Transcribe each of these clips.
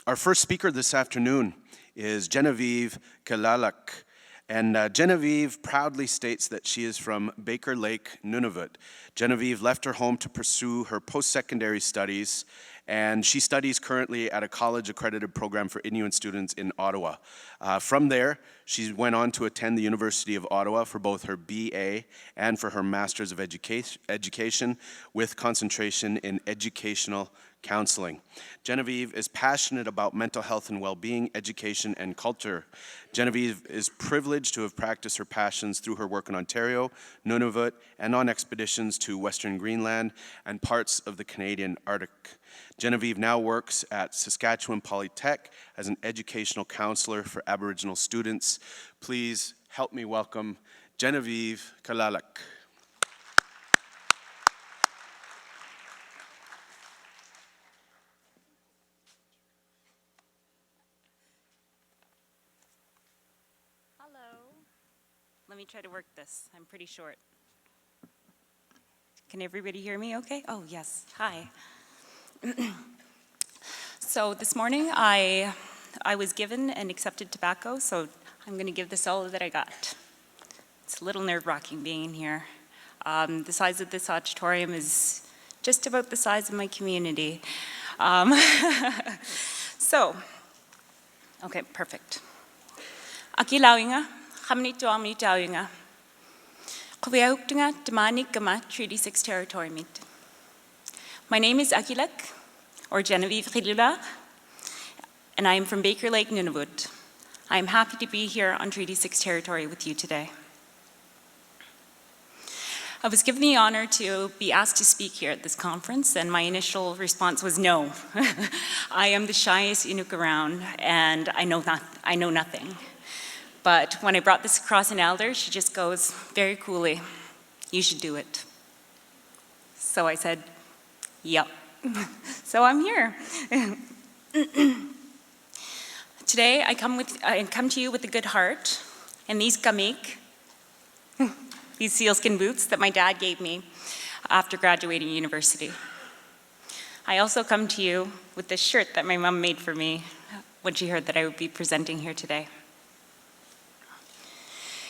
Our first speaker this afternoon is Genivive Killulark. And Genivive proudly states that she is from Baker Lake, Nunavut. Genivive left her home to pursue her post-secondary studies, and she studies currently at a college-accredited program for Inuit students in Ottawa. From there, she went on to attend the University of Ottawa for both her BA and for her Master's of Education with concentration in educational counseling. Genivive is passionate about mental health and well-being, education, and culture. Genivive is privileged to have practiced her passions through her work in Ontario, Nunavut, and on expeditions to Western Greenland and parts of the Canadian Arctic. Genivive now works at Saskatchewan Polytech as an educational counselor for Aboriginal students. Please help me welcome Genivive Killulark. Let me try to work this. I'm pretty short. Can everybody hear me okay? Oh, yes. Hi. So this morning I was given and accepted tobacco, so I'm going to give this all that I got. It's a little nerve-wracking being in here. The size of this auditorium is just about the size of my community. Okay, perfect. Aki lauinga. My name is Killulark, or Genivive Killulark, and I am from Baker Lake, Nunavut. I am happy to be here on Treaty 6 territory with you today. I was given the honor to be asked to speak here at this conference, and my initial response was no. I am the shyest Inuk around, and I know nothing. But when I brought this across an elder, she just goes very coolly, "You should do it." So I said, "Yep." So I'm here. Today I come to you with a good heart, and these gamik, these sealskin boots that my dad gave me after graduating university. I also come to you with this shirt that my mom made for me when she heard that I would be presenting here today.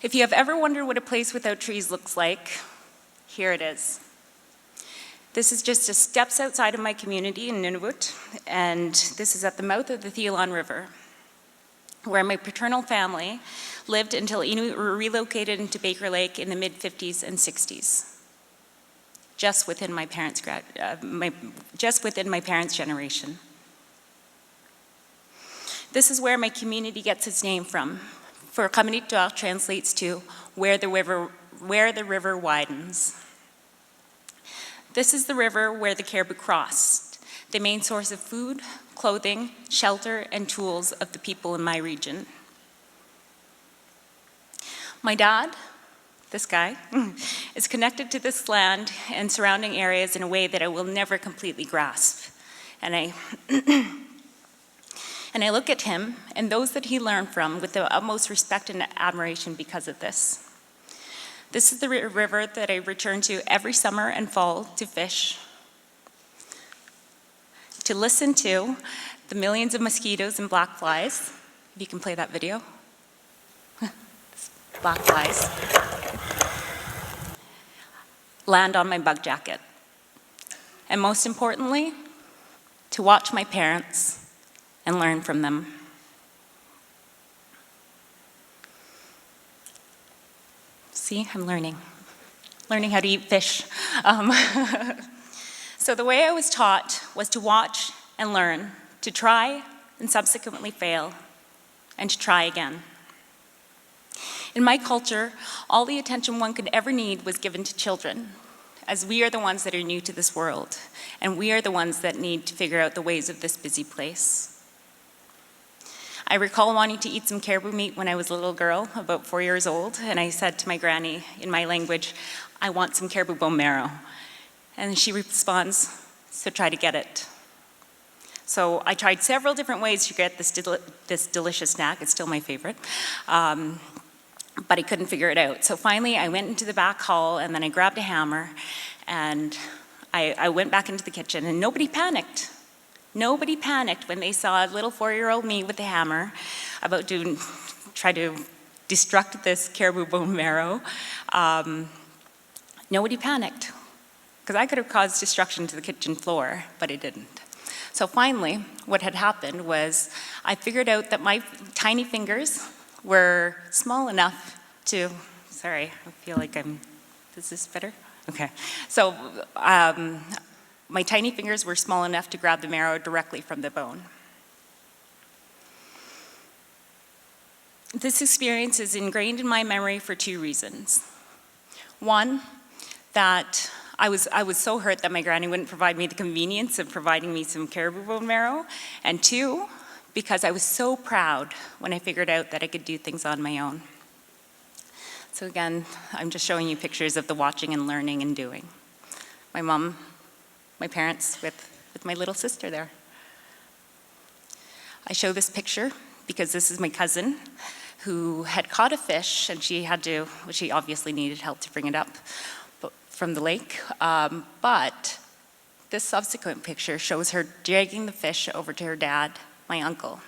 If you have ever wondered what a place without trees looks like, here it is. This is just a steps outside of my community in Nunavut, and this is at the mouth of the Theolon River, where my paternal family lived until Inuit were relocated into Baker Lake in the mid-50s and 60s, just within my parents' generation. This is where my community gets its name from. For Kaminituar translates to where the river widens. This is the river where the Caribou crossed, the main source of food, clothing, shelter, and tools of the people in my region. My dad, this guy, is connected to this land and surrounding areas in a way that I will never completely grasp. And I look at him and those that he learned from with the utmost respect and admiration because of this. This is the river that I return to every summer and fall to fish, to listen to the millions of mosquitoes and black flies. If you can play that video. Black flies. Land on my bug jacket. And most importantly, to watch my parents and learn from them. See, I'm learning how to eat fish. So the way I was taught was to watch and learn, to try and subsequently fail, and to try again. In my culture, all the attention one could ever need was given to children, as we are the ones that are new to this world, and we are the ones that need to figure out the ways of this busy place. I recall wanting to eat some caribou meat when I was a little girl, about 4 years old, and I said to my granny in my language, "I want some caribou bone marrow." And she responds, "So try to get it." So I tried several different ways to get this delicious snack. It's still my favorite. But I couldn't figure it out. So finally I went into the back hall and then I grabbed a hammer and I went back into the kitchen and nobody panicked. Nobody panicked when they saw a little 4-year-old me with a hammer about to try to destruct this caribou bone marrow. Nobody panicked, because I could have caused destruction to the kitchen floor, but I didn't. So finally, what had happened was I figured out that my tiny fingers were small enough to, sorry, I feel like is this better? Okay. So my tiny fingers were small enough to grab the marrow directly from the bone. This experience is ingrained in my memory for 2 reasons. One, that I was so hurt that my granny wouldn't provide me the convenience of providing me some caribou bone marrow. And 2, because I was so proud when I figured out that I could do things on my own. So again, I'm just showing you pictures of the watching and learning and doing. My mom, my parents with my little sister there. I show this picture because this is my cousin who had caught a fish, and she obviously needed help to bring it up from the lake, but this subsequent picture shows her dragging the fish over to her dad, my uncle.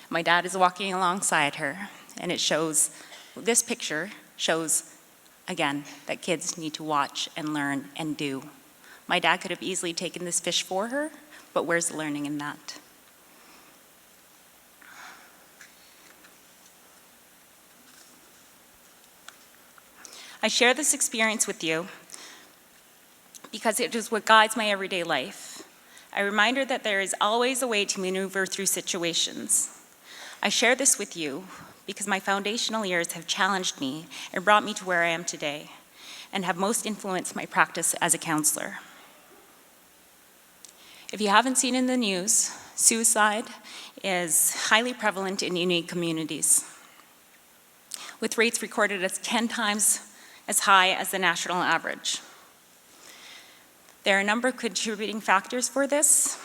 My dad is walking alongside her, and this picture shows, again, that kids need to watch and learn and do. My dad could have easily taken this fish for her, but where's the learning in that? I share this experience with you because it is what guides my everyday life. A reminder that there is always a way to maneuver through situations. I share this with you because my foundational years have challenged me and brought me to where I am today, and have most influenced my practice as a counselor. If you haven't seen in the news, suicide is highly prevalent in unique communities, with rates recorded as 10 times as high as the national average. There are a number of contributing factors for this,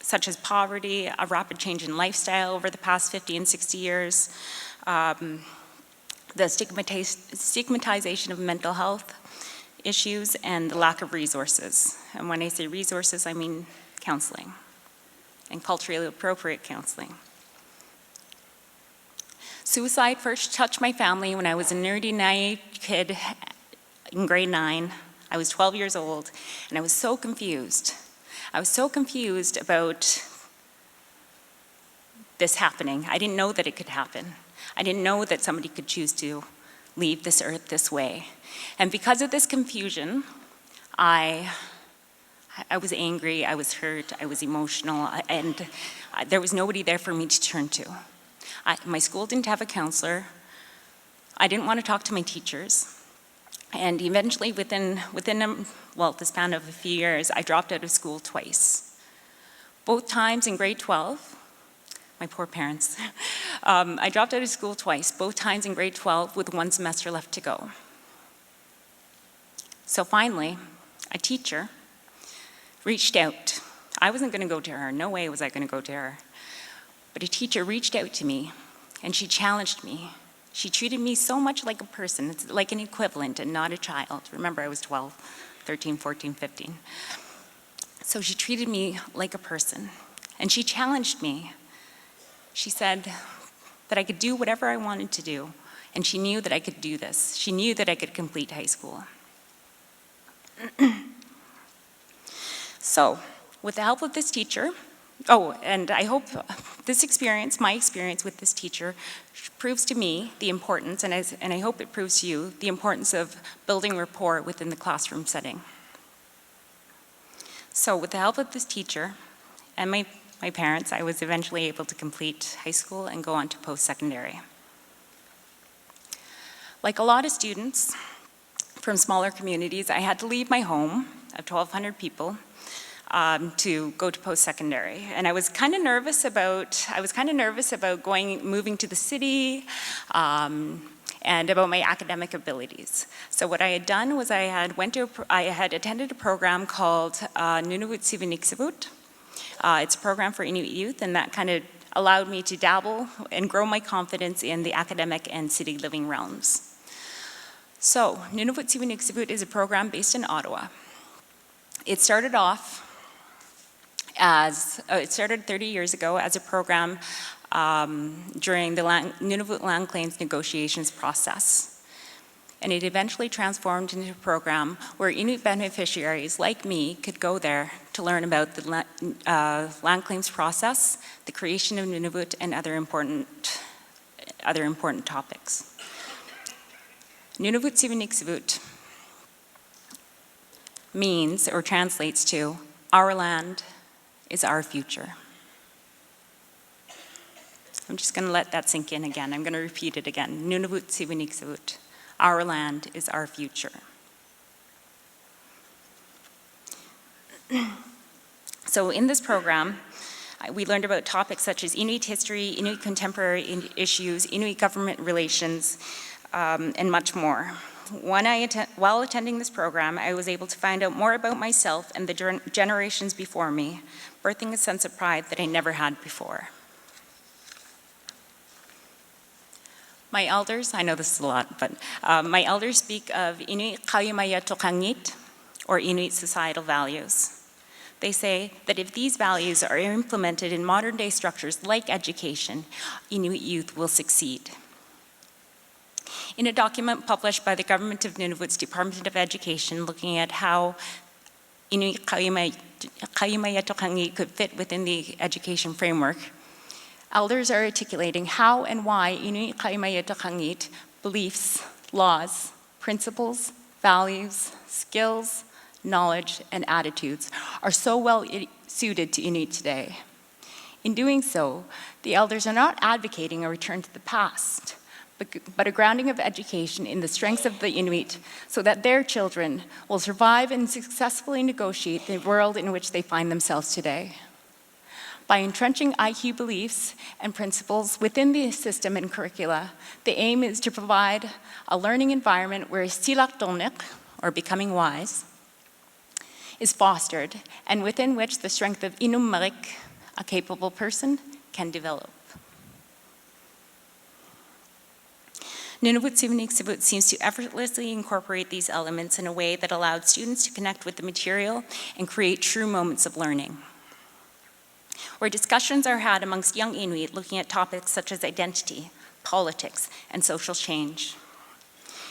such as poverty, a rapid change in lifestyle over the past 50 and 60 years, the stigmatization of mental health issues, and the lack of resources. And when I say resources, I mean counseling, and culturally appropriate counseling. Suicide first touched my family when I was a nerdy, naive kid in grade 9. I was 12 years old, and I was so confused. I was so confused about this happening. I didn't know that it could happen. I didn't know that somebody could choose to leave this earth this way. And because of this confusion, I was angry, I was hurt, I was emotional, and there was nobody there for me to turn to. My school didn't have a counselor. I didn't want to talk to my teachers. And eventually, within the span of a few years, I dropped out of school twice. Both times in grade 12, my poor parents. I dropped out of school twice, both times in grade 12 with 1 semester left to go. So finally, a teacher reached out. I wasn't going to go to her. No way was I going to go to her. But a teacher reached out to me, and she challenged me. She treated me so much like a person, it's like an equivalent and not a child. Remember, I was 12, 13, 14, 15. So she treated me like a person, and she challenged me. She said that I could do whatever I wanted to do, and she knew that I could do this. She knew that I could complete high school. So, with the help of this teacher, and I hope this experience, my experience with this teacher, proves to me the importance, and I hope it proves to you, the importance of building rapport within the classroom setting. So with the help of this teacher and my parents, I was eventually able to complete high school and go on to post-secondary. Like a lot of students from smaller communities, I had to leave my home of 1,200 people to go to post-secondary. And I was kind of nervous about moving to the city and about my academic abilities. So what I had done was I had attended a program called Nunavut Siviniksivut. It's a program for Inuit youth, and that kind of allowed me to dabble and grow my confidence in the academic and city living realms. So Nunavut Siviniksivut is a program based in Ottawa. It started off It started 30 years ago as a program during the Nunavut land claims negotiations process. And it eventually transformed into a program where Inuit beneficiaries like me could go there to learn about the land claims process, the creation of Nunavut, and other important topics. Nunavut Siviniksivut means, or translates to, our land is our future. I'm just going to let that sink in again. I'm going to repeat it again. Nunavut Siviniksivut. Our land is our future. So in this program, we learned about topics such as Inuit history, Inuit contemporary issues, Inuit government relations, and much more. While attending this program, I was able to find out more about myself and the generations before me, birthing a sense of pride that I never had before. My elders, I know this is a lot, but my elders speak of Inuit Kayumaya Tokangit, or Inuit societal values. They say that if these values are implemented in modern day structures like education, Inuit youth will succeed. In a document published by the Government of Nunavut's Department of Education looking at how Inuit Kayumaya Tokangit could fit within the education framework, elders are articulating how and why Inuit Kayumaya Tokangit beliefs, laws, principles, values, skills, knowledge, and attitudes are so well suited to Inuit today. In doing so, the elders are not advocating a return to the past, but a grounding of education in the strengths of the Inuit so that their children will survive and successfully negotiate the world in which they find themselves today. By entrenching IQ beliefs and principles within the system and curricula, the aim is to provide a learning environment where silak dolnik, or becoming wise, is fostered, and within which the strength of inumarik, a capable person, can develop. Nunavut Siviniksivut seems to effortlessly incorporate these elements in a way that allowed students to connect with the material and create true moments of learning, where discussions are had amongst young Inuit looking at topics such as identity, politics, and social change.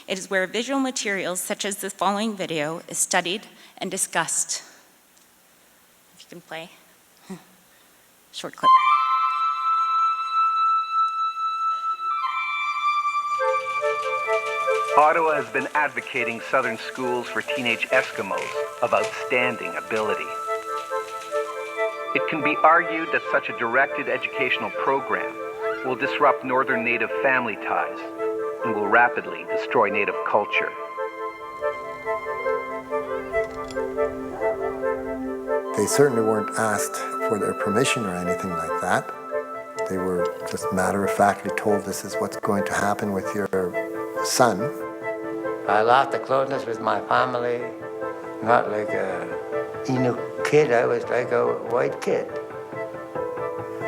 It is where visual materials such as the following video is studied and discussed. If you can play. Short clip. Ottawa has been advocating Southern schools for teenage Eskimos of outstanding ability. It can be argued that such a directed educational program will disrupt Northern Native family ties and will rapidly destroy Native culture. They certainly weren't asked for their permission or anything like that. They were just matter-of-factly told this is what's going to happen with your son. I lost the closeness with my family, not like a Inuk kid, I was like a white kid.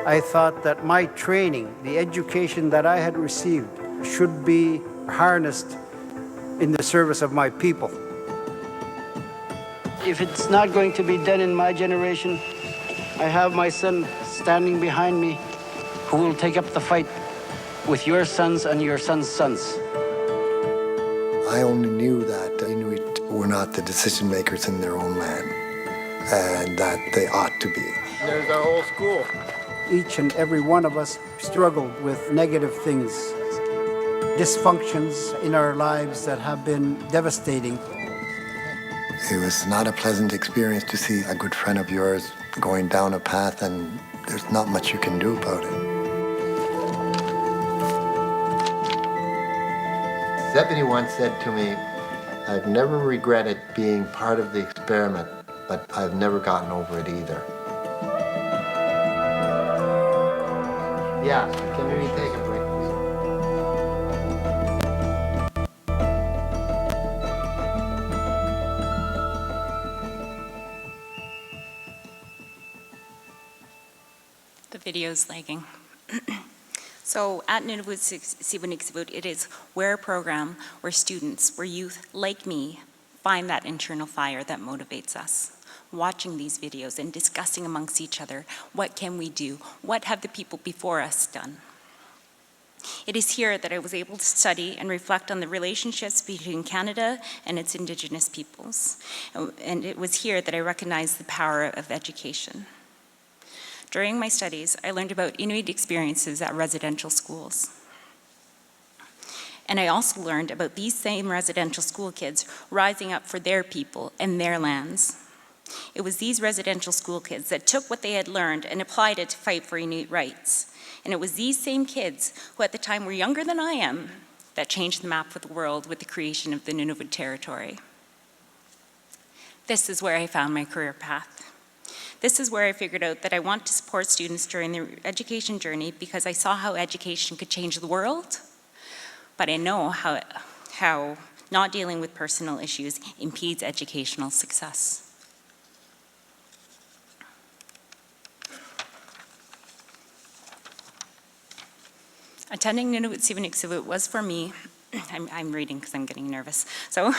I thought that my training, the education that I had received, should be harnessed in the service of my people. If it's not going to be done in my generation, I have my son standing behind me who will take up the fight with your sons and your sons' sons. I only knew that Inuit were not the decision makers in their own land, and that they ought to be. There's our whole school. Each and every one of us struggled with negative things, dysfunctions in our lives that have been devastating. It was not a pleasant experience to see a good friend of yours going down a path and there's not much you can do about it. Deputy once said to me, I've never regretted being part of the experiment, but I've never gotten over it either. Yeah, can we take a break, The video's lagging. So at Nunavut Siviniksivut, it is where a program where students, where youth like me, find that internal fire that motivates us. watching these videos and discussing amongst each other, what can we do? What have the people before us done? It is here that I was able to study and reflect on the relationships between Canada and its Indigenous peoples. And it was here that I recognized the power of education. During my studies, I learned about Inuit experiences at residential schools. And I also learned about these same residential school kids rising up for their people and their lands. It was these residential school kids that took what they had learned and applied it to fight for Inuit rights. And it was these same kids who at the time were younger than I am that changed the map of the world with the creation of the Nunavut territory. This is where I found my career path. This is where I figured out that I want to support students during their education journey because I saw how education could change the world, but I know how not dealing with personal issues impedes educational success. Attending Nunavut Siviniksivut was for me, I'm reading because I'm getting nervous. So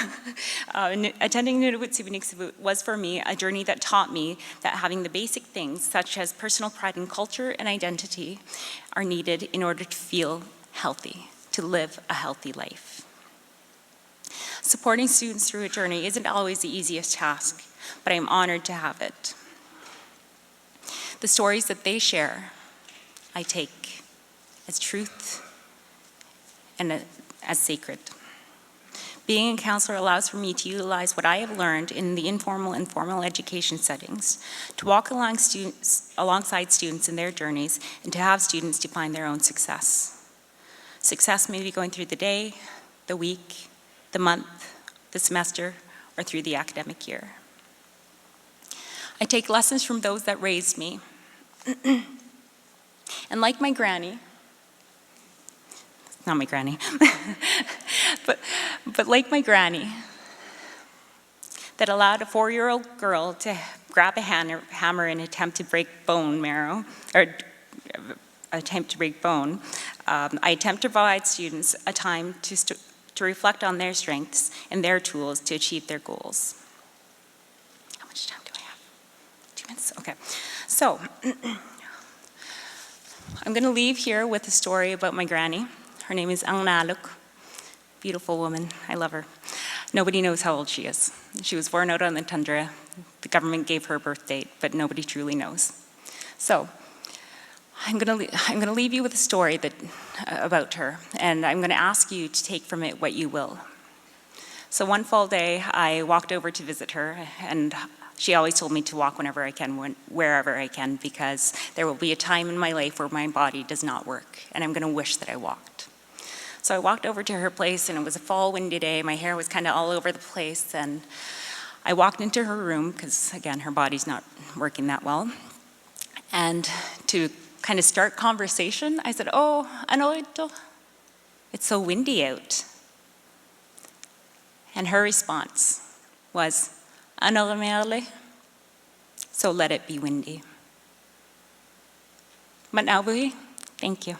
attending Nunavut Siviniksivut was for me a journey that taught me that having the basic things such as personal pride in culture and identity are needed in order to feel healthy, to live a healthy life. Supporting students through a journey isn't always the easiest task, but I'm honored to have it. The stories that they share, I take as truth and as sacred. Being a counselor allows for me to utilize what I have learned in the informal and formal education settings, to walk alongside students in their journeys, and to have students define their own success. Success may be going through the day, the week, the month, the semester, or through the academic year. I take lessons from those that raised me. And like my granny, not my granny, but like my granny, that allowed a 4-year-old girl to grab a hammer and attempt to break bone marrow, or attempt to break bone, I attempt to provide students a time to reflect on their strengths and their tools to achieve their goals. How much time do I have? 2 minutes? Okay. So, I'm going to leave here with a story about my granny. Her name is Angnaluk. Beautiful woman. I love her. Nobody knows how old she is. She was born out on the tundra. The government gave her a birth date, but nobody truly knows. So, I'm going to leave you with a story about her, and I'm going to ask you to take from it what you will. So one fall day, I walked over to visit her, and she always told me to walk whenever I can, wherever I can, because there will be a time in my life where my body does not work, and I'm going to wish that I walked. So I walked over to her place, and it was a fall windy day. My hair was kind of all over the place, and I walked into her room, because again, her body's not working that well. And to kind of start conversation, I said, "Oh, Anoito, it's so windy out." And her response was, "Anoramerle, so let it be windy." But now, thank you.